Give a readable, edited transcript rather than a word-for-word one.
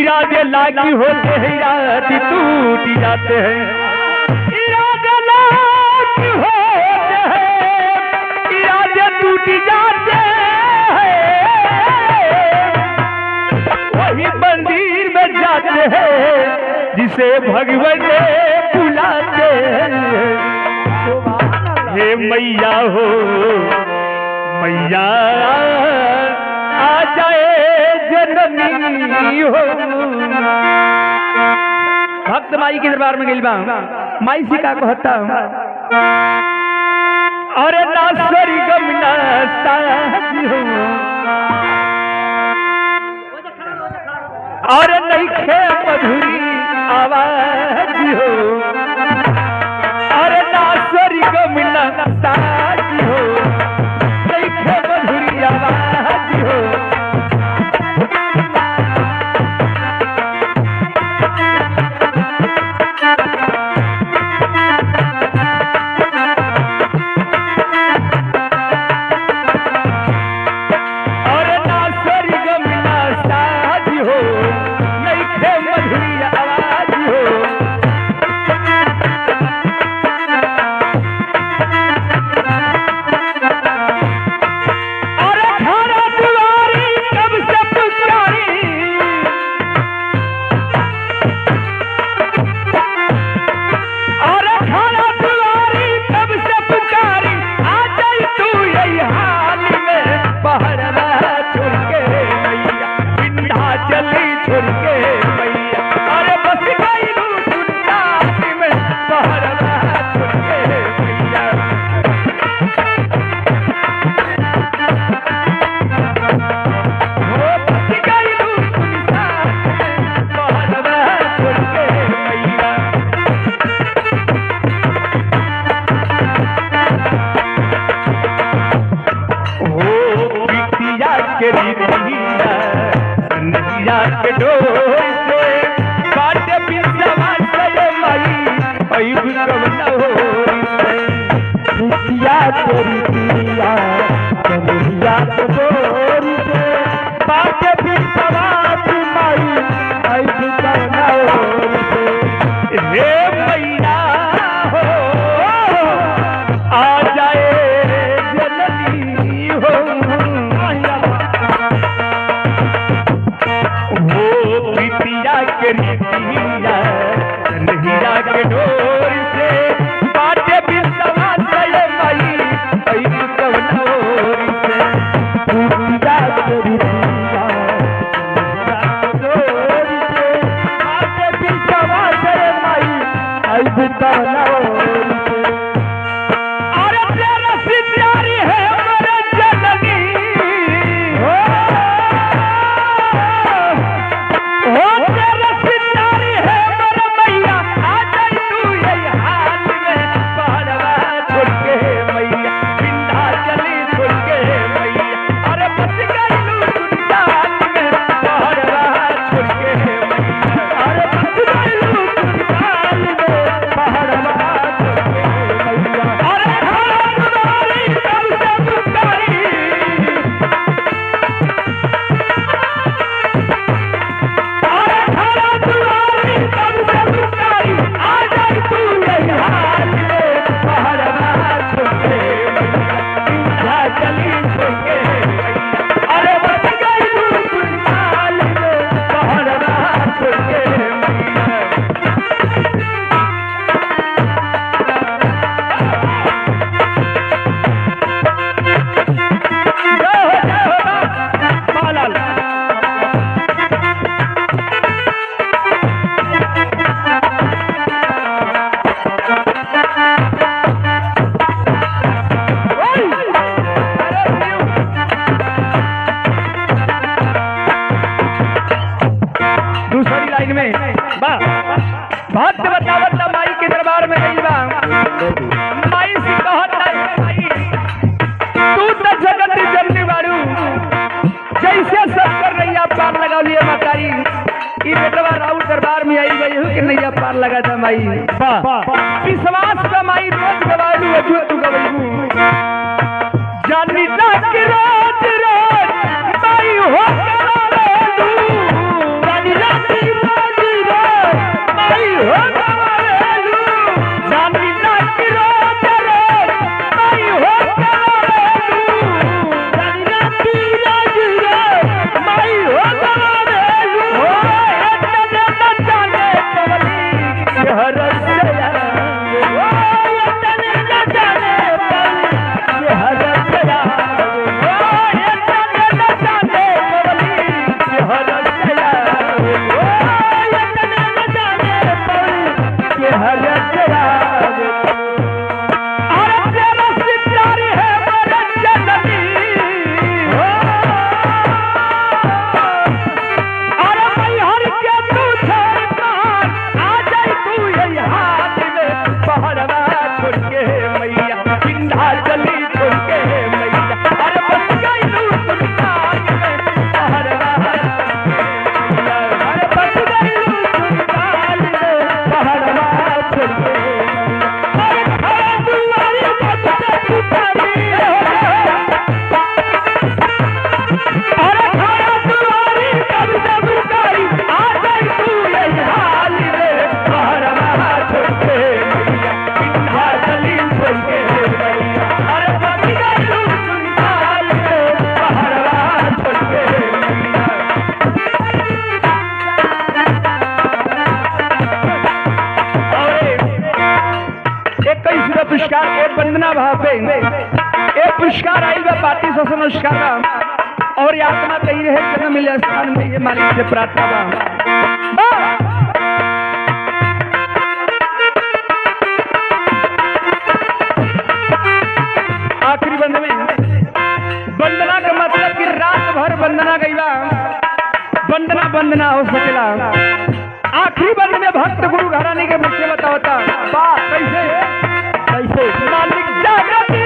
इरादे लागी होते हैं इरादे टूट जाते हैं, इरादे लागी होते हैं इरादे टूट जाते हैं, वही मंदिर में जाते हैं जिसे भगवान बुलाते हैं। हे मैया हो मैया आ जाए जननी हो। भक्त माई के दरबार में गइल बा, माई से का कहता अरे नासरी गमना साजी हो, अरे नहीं खे मधुरी आवाज हो, अरे नासरी गमना साजी हो, नहीं खे मधुरी आवाज हो। भक्त बतावत माई के दरबार में गई बा, माई से कहत माई तू तो जगत जननी बारू, जैसे सब कर नैया पार लगा लिए मतारी, ई बेटवा राउ दरबार में आई गई हो कि नैया पार लगा था माई। विश्वास का माई रोज गवालू अजू तू गवालू जानी तक रोज रोज माई हो जानी पुरस्कार ए वंदना भाव पे ए पुरस्कार आई बा पार्टी से नमस्कार बा और ये आत्मा कही रहे जन्म मिले स्थान में ये मालिक से प्रार्थना बा। आखिरी बंद में वंदना का मतलब कि रात भर वंदना गई बा वंदना वंदना हो सकेला। आखिरी बंद में भक्त गुरु घराने के मुख्य बतावता कैसे कैसे मालिक जागृति